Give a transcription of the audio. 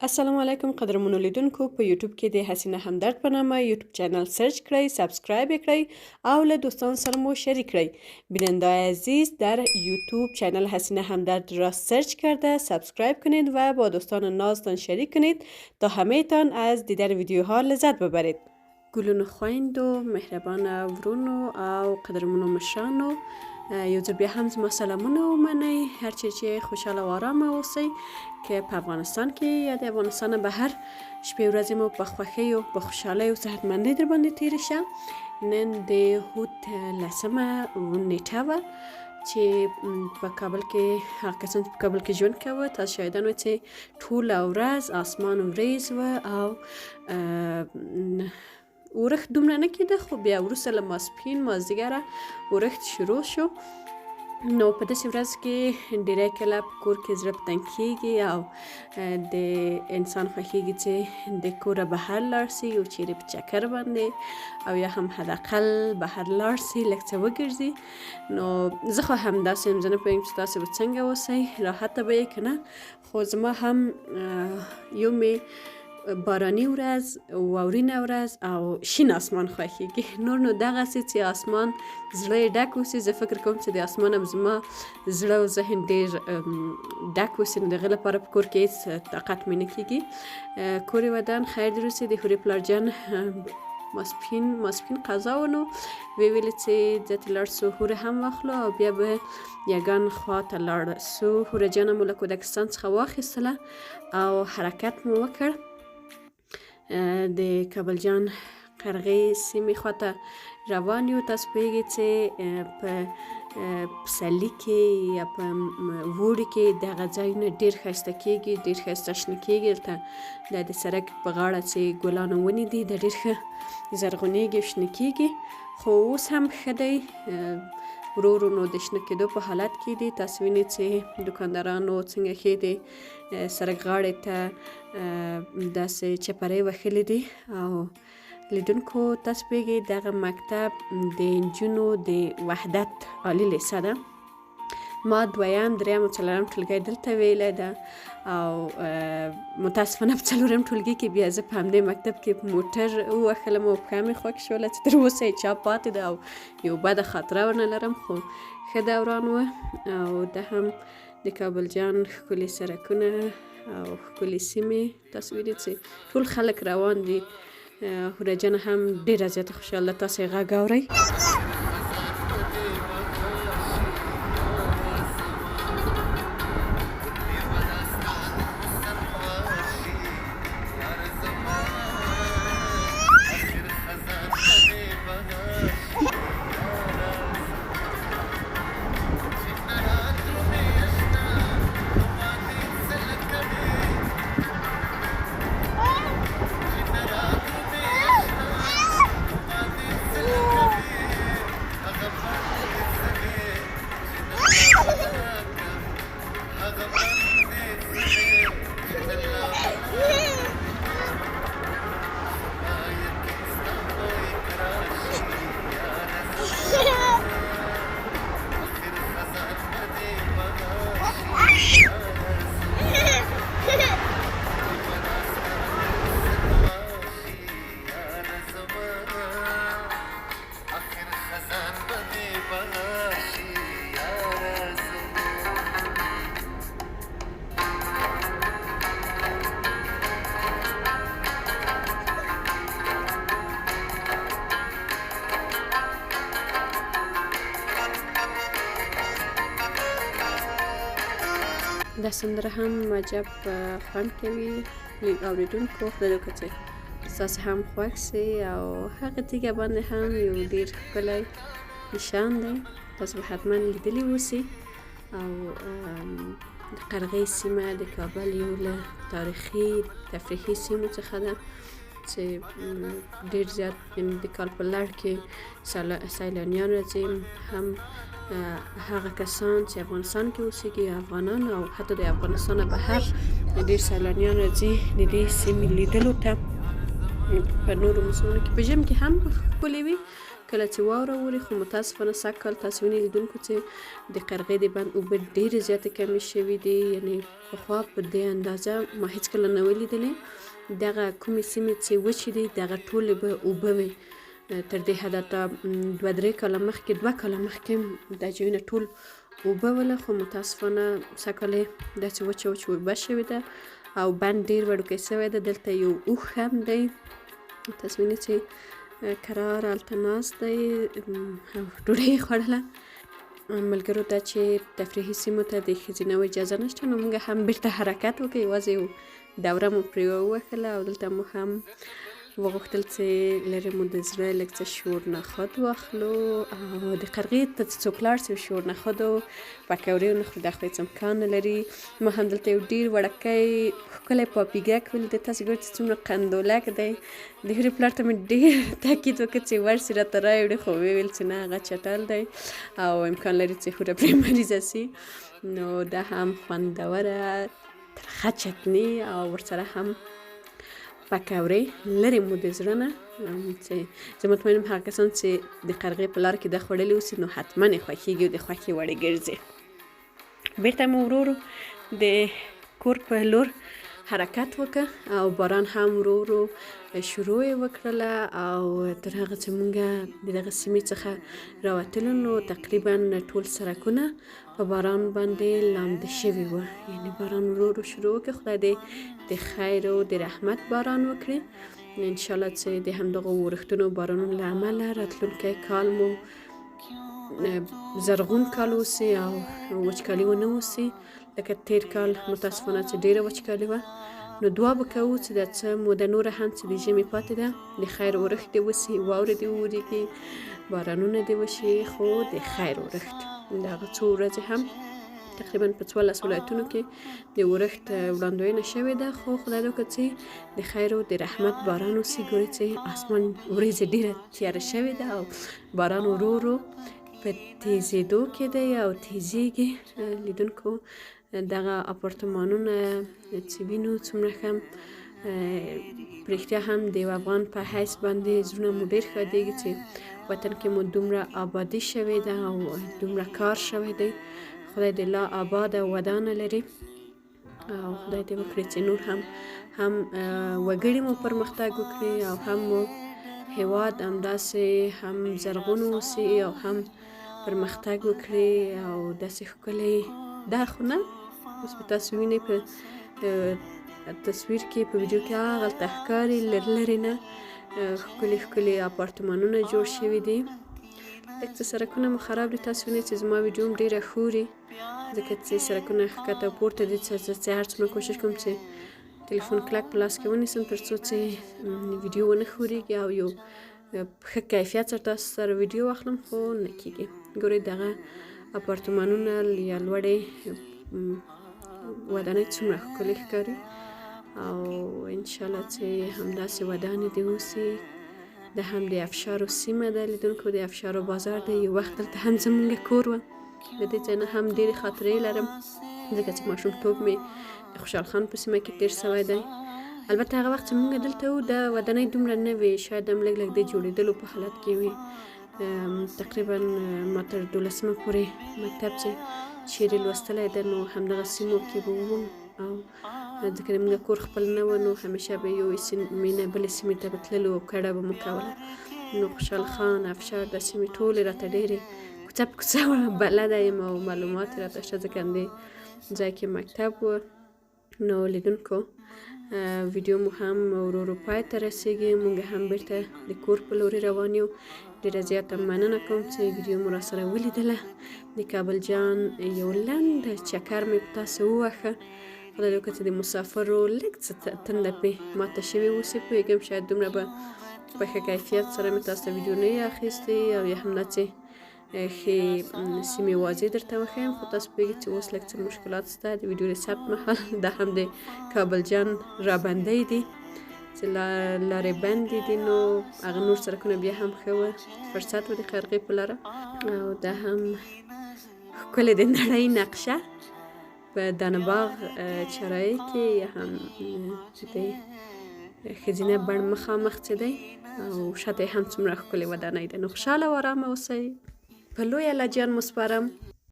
السلام علیکم قدرمنو لیدونکو په یوټیوب کې د حسینه همدرد په نامه یوټیوب چینل سرچ کړئ، سابسکرایب کړئ او له دوستان سره مو شریک کړئ. بیننده عزیز در یوتیوب چینل حسینه همدرد را سرچ کرده سابسکرایب کنید و با دوستان نازتان شریک کنید تا همه تان از دیدن ویدیوها لذت ببرید. گلون خویند و مهربان ورونو او قدرمنو مشرانو، یو ځل بیا هم زما سلامونه ومنئ. هر چیرې چې خوشحاله او آرامه اوسئ که په افغانستان کې یا د افغانستان بهر شپې ورځې مو په خوښۍ او په خوشحالۍ او صحتمندۍ در باندې تېرې شه. نن د هوت 10مه نیټه وه چې په کابل کې هغه کسان چې په کابل کې ژوند کوه تاسو شاهدان وئ چې ټوله ورځ اسمان وریځ وه او اورښت دومره نه کېده، خو بیا وروسته له ماسپښین مازدیګره اورښت شروع شو. نو په داسې ورځ کې ډیری کله په کور کې زړه په تنګ کېږي او د انسان خوښېږي چې د کوره بهر لاړ سي یو چیرې په چکر باندې او یا هم حداقل بهر لاړ سي لږ څه وګرځي. نو زه خو همداسې یم، زه نه پوهېږم چې تاسې به څنګه اوسئ، راحته به یې که نه. خو زما هم یو مې باراني ورځ، واورینه ورځ او شین اسمان خوښېږي. نور نو دغسې چې اسمان زړه یې ډک اوسي، زه فکر کوم چې د اسمان هم زما زړه او ذهن ډېر ډک اوسي، نو د هغې لپاره په کور کې هېڅ طاقت مې نه کېږي. کور ودان خیر دې اوسي. د هورې پلارجان ماسپښین قضا و، نو ویې ویلې چې ځه لاړ سو هوره هم واخلو او بیا به یګان خوا ته لاړ سو. هوره جانه مو له کودکستان څخه واخیستله او حرکت مو وکړ. د کابل جان قرغې سیمې خواته روان یو. تاسو پوهېږئ چې په پسرلي کې یا په اوړي کې دغه ځایونه ډېر ښایسته کېږي، ډېر ښایسته شنه کېږي. دلته د سړک په غاړه چې ګلانو ونې دي دا ډېر ښه زرغونېږي او شنه کېږي. خو اوس هم ښه دی، ورو ورو نو د شنه کېدو په حالت کې دي. تاسو وینئ چې دوکاندارانو څنګه ښې د سړک غاړې ته داسې چپرۍ وهلې دي. او لیدونکو تاسو پوهېږئ دغه مکتب د نجونو د وحدت عالي لیسه ده. ما دویم، دریم او څلورم ټولګی دلته ویلی ده او متاسفانه په څلورم ټولګي کې بیا زه په همدې مکتب کې په موټر ووښلم او پښه مې خوږ شوله چې تر اوسه یې چا پاتې ده او یو بده خاطره ورنه لرم. خو ښه دوران و او ده هم د کابل جان ښکلي سړکونه او ښکلي سیمې. تاسو وینئ چې ټول خلک روان دي. هوره جان هم ډېره زیاته خوشحاله ده. تاسو یې غږ اورئ. دا سندره هم عجب خوند کوي اورېدونکو. خدای دې وکړي چې ستاسې هم خوښ سي. او هغه تیږه باندې هم یو ډېر ښکلی نشان دی، تاسو به حتما لیدلی اوسئ. او د قرغې سیمه د کابل یو له تاریخي تفریحي سیمو څخه ده چې ډېر زیات د کال په لړ کې سیلانیان راځي. هم هغه کسان چې افغانستان کې اوسېږي، افغانان او حتی د افغانستان بهر ډېر سیلانیان راځي د دې سیمې لیدلو ته. په نورو موسمونو کې په ژمي کې هم ښکلې وي، کله چې واوره اوري، خو متاسفانه سږ کال تاسو وینئ لیدونکو چې د قرغې د بند اوبه ډېرې زیاتې کمې شوي دي. یعنې پخوا په دې اندازه ما هېڅکله نه وې لیدلې. دغه کومې سیمې چې وچې دي دغه ټولې به اوبه وي. تر دې حده ته 2-3 کاله مخکې 2 کاله مخکې دا ځایونه ټول اوبه وله، خو متاسفانه سږ کال یې داسې وچه اوبه شوې ده او بند ډېر وړوکی شوی ده. دلته یو اوښ هم دی، تاسو وینئ چې کرار هلته ناست دی او ډوډۍ یې خوړله. ملګرو ته چې تفریحي سیمو ته د ښځینه اجازه نشته، نو موږ هم بیرته حرکت وکړو. یوازې یو دوره مو پرې ووهله او دلته مو هم وغوښتل چې لرې مو د زړه لږ څه شورنخود واخلو او د قرغې ته چې څوک لاړ شي شورنخود او پکوړې ونخوري دا خو هېڅ امکان نه لري. ما هم دلته یو ډېر وړوکی ښکلی پاپیګک ولید. تاسې ګورئ چې څومره قندولک دی. د هورې پلار ته مې ډېر تاکید وکړ چې ورسي راته راوړي، خو ویل چې نه هغه چټل دی او امکان لري چې هوره پرې مریضه سي. نو دا هم خوندوره ترخه چتني او ورسره هم پکوړې لرې مو د زړه نه، چې زه مطمئن یم هغه کسان چې د قرغې په لار کې دا خوړلي اوسي نو حتما یې خوښېږي او د خوښې وړ یې ګرځي. بېرته مو ورو ورو د کور په لور حرکت وکړ او باران هم ورو ورو شروع یې وکړله او تر هغه چې مونږ د دغه سیمې څخه راوتلو نو تقریبا ټول سړکونه په باران باندې لامده شوي وه. یعنې باران ورو ورو شروع وکړ. خدای دې د خیر او د رحمت باران وکړي. انشاءالله چې د همدغو ورښتونو بارانونو له امله راتلونکی کال مو زرغون کال اوسي او وچکالي ونه اوسي لکه تیر کال متاسفانه چې ډېره وچکالي وه. نو دعا به کوو چې دا څه موده نوره هم چې د ژمي پاتې ده د خیر اورښت دې وسي، واورې دې وورېږي، بارانونه دې وشي، خو د خیر اورښت. د هغه څو ورځې هم تقریبا په 14 ولایتونو کې د اورښت وړاندوینه شوې ده، خو خدای دې وکړي چې د خیر او د رحمت باران وسي. ګورئ چې اسمان وریځې ډېره تیاره شوې ده او باران ورو ورو په تیزېدو کې دی او تیزېږي. لیدونکو دغه اپارتمانونه چې وینو څومره ښه په رښتیا هم د یو افغان په حیث باندې زړونه مو ډېر ښادېږي چې وطن کې مو دومره آبادي شوې ده او دومره کار شوی دی. خدای دې لا آباده ودانه لري او خدای دې وکړي چې نور هم وګړي مو پرمختګ وکړي او هم مو هېواد همداسې هم زرغون اوسي او هم پرمختګ وکړي او داسې ښکلی دا خو نه اوس به تاسو وینئ په تصویر کې په ویډیو کې هغلته ښکاري لرې نه ښکلي ښکلي اپارتمانونه جوړ شوي دي. لږ څه سړکونه مو خراب دي. تاسو وینئ چې زما ویډیو هم ډېره ښوري ځکه چې سړکونه ښکته او پورته دي. چې هر څومره کوشش کوم چې تلیفون کلک په لاس کې ونیسم تر څو چې ویډیو ونه ښورېږي او یو ښه کیفیت سره تاسو سره ویډیو واخلم، خو نه کېږي. ګورئ دغه اپارتمانونه یا لوړې ودانۍ څومره ښکلې ښکاري او انشاءالله چې همداسې ودانې دې اوسي. دا هم د افشارو سیمه ده لیدونکو، د افشارو بازار دی. یو وخت دلته هم زمونږ کور وه. د دې ځای نه هم ډېرې خاطرې لرم ځکه چې ماشومتوب مې د خوشحال خان په سیمه کې تېر شوی دی. البته هغه وخت چې مونږ دلته وو دا ودانۍ دومره نه وې، شاید هم لږ لږ د جوړېدلو په حالت کې وې. تقریبا ما تر 12مه پورې مکتب چې شعر لوستلی ده نو همدغه سیمو کې به وم او ځکه د مونږ کور خپل نه و نو همیشه به یو سیمې نه بلې سیمې ته به تللو او کډه به مو کوله. نو خوشحال خان، افشار دا سیمې ټولې راته ډېرې کوڅه په کوڅه بلده یم او معلومات یې راته شته ځکه همدې ځای کې مکتب و. نو لیدونکو ویډیو مو هم ورو ورو پای ته رسیږي. مونږ هم بیرته د کور په لورې روان یو. ډېره زیاته مننه کوم چې ویډیو مو راسره ولیدله. د کابل جان یو لنډ چکر مې په تاسو ووهه. خدای دې وکړي چې د مسافرو لږ څه تنده پې ماته شوې اوسي. پوهېږم شاید دومره به په ښه کیفیت سره مې تاسو ته ویډیو نه یې اخیستې او یا هم داسې ښې سیمې واضح درته وښیم، خو تاسو پوهېږئ چې اوس لږ څه مشکلات شته د ویډیو د ثبت مهال. دا هم د کابل جان رابندۍ دي چې لارې بندې دي نو هغه نور سړکونه بیا هم ښه وه، فرصت و د قرغې په لاره. او دا هم ښکلې د نړۍ نقشه په دانه باغ چرایي کې یا هم د ښځینه بڼ مخامخ څه دی او شاته هم څومره ښکلې ودانۍ ده. نو خوشحاله او ارامه اوسئ. په لویه لجن مو سپارم.